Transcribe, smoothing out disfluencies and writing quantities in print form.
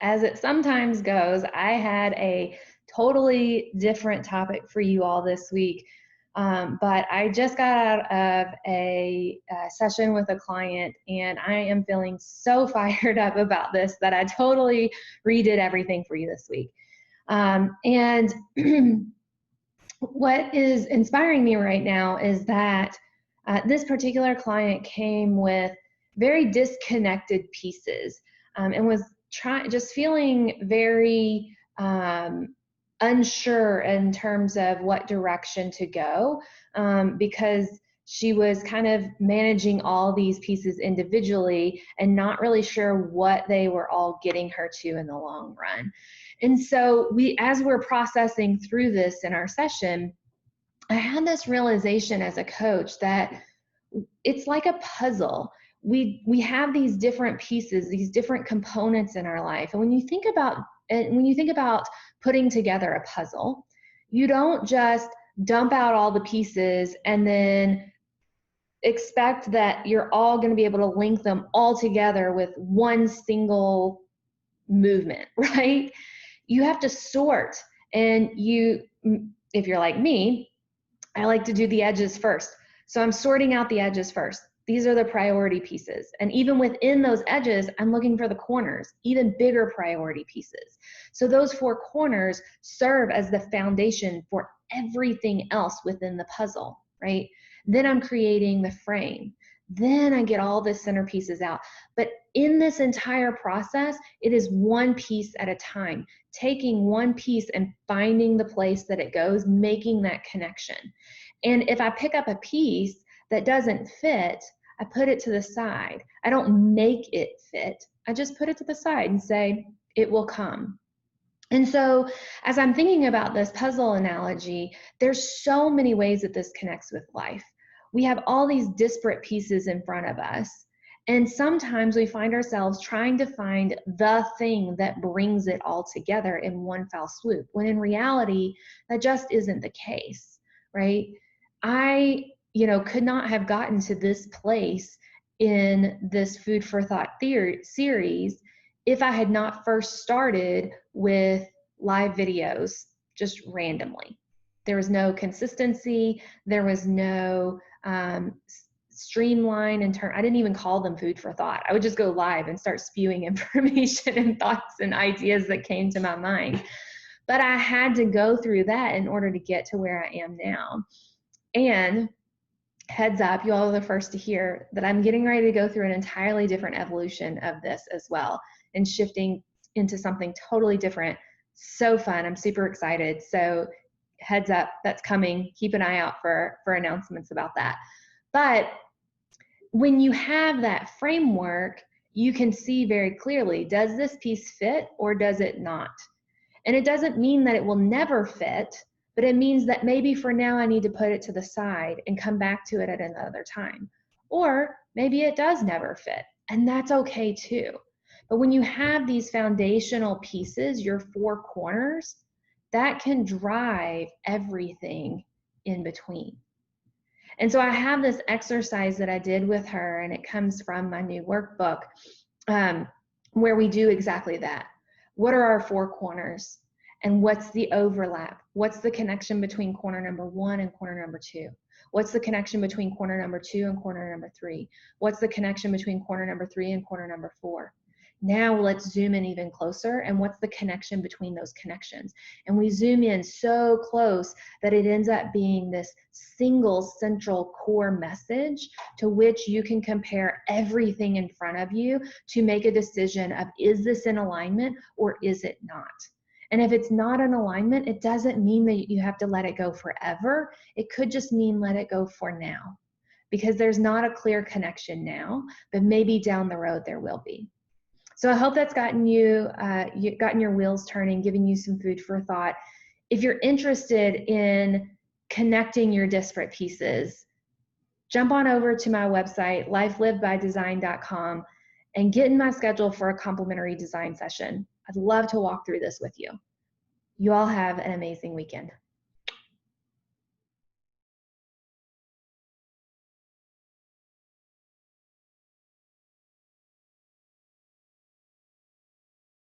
as it sometimes goes, I had a totally different topic for you all this week. But I just got out of a session with a client, and I am feeling so fired up about this that I totally redid everything for you this week. And what is inspiring me right now is that this particular client came with very disconnected pieces, and was just feeling very unsure in terms of what direction to go, because she was kind of managing all these pieces individually and not really sure what they were all getting her to in the long run. And so as we're processing through this in our session, I had this realization as a coach that it's like a puzzle. We have these different pieces, these different components in our life. And when you think about putting together a puzzle, you don't just dump out all the pieces and then expect that you're all going to be able to link them all together with one single movement, right? You have to sort, and if you're like me, I like to do the edges first. So I'm sorting out the edges first. These are the priority pieces. And even within those edges, I'm looking for the corners, even bigger priority pieces. So those 4 corners serve as the foundation for everything else within the puzzle, right? Then I'm creating the frame. Then I get all the centerpieces out. But in this entire process, it is one piece at a time, taking one piece and finding the place that it goes, making that connection. And if I pick up a piece that doesn't fit, I put it to the side. I don't make it fit. I just put it to the side and say, it will come. And so as I'm thinking about this puzzle analogy, there's so many ways that this connects with life. We have all these disparate pieces in front of us. And sometimes we find ourselves trying to find the thing that brings it all together in one foul swoop, when in reality, that just isn't the case, right? I could not have gotten to this place in this Food for Thought series if I had not first started with live videos just randomly. There was no consistency. There was no streamline in turn. I didn't even call them Food for Thought. I would just go live and start spewing information and thoughts and ideas that came to my mind. But I had to go through that in order to get to where I am now. And heads up, you all are the first to hear that I'm getting ready to go through an entirely different evolution of this as well, and shifting into something totally different. So fun. I'm super excited. So heads up, that's coming. Keep an eye out for announcements about that. But when you have that framework, you can see very clearly, does this piece fit or does it not? And it doesn't mean that it will never fit, but it means that maybe for now I need to put it to the side and come back to it at another time. Or maybe it does never fit, and that's okay too. But when you have these foundational pieces, your 4 corners, that can drive everything in between. And so I have this exercise that I did with her, and it comes from my new workbook, where we do exactly that. What are our 4 corners? And what's the overlap? What's the connection between corner number 1 and corner number 2? What's the connection between corner number 2 and corner number 3? What's the connection between corner number 3 and corner number 4? Now let's zoom in even closer, and what's the connection between those connections? And we zoom in so close that it ends up being this single central core message to which you can compare everything in front of you to make a decision of, is this in alignment or is it not? And if it's not in alignment, it doesn't mean that you have to let it go forever. It could just mean let it go for now, because there's not a clear connection now, but maybe down the road there will be. So I hope that's gotten your wheels turning, giving you some food for thought. If you're interested in connecting your disparate pieces, jump on over to my website, lifelivbydesign.com, and get in my schedule for a complimentary design session. I'd love to walk through this with you. You all have an amazing weekend.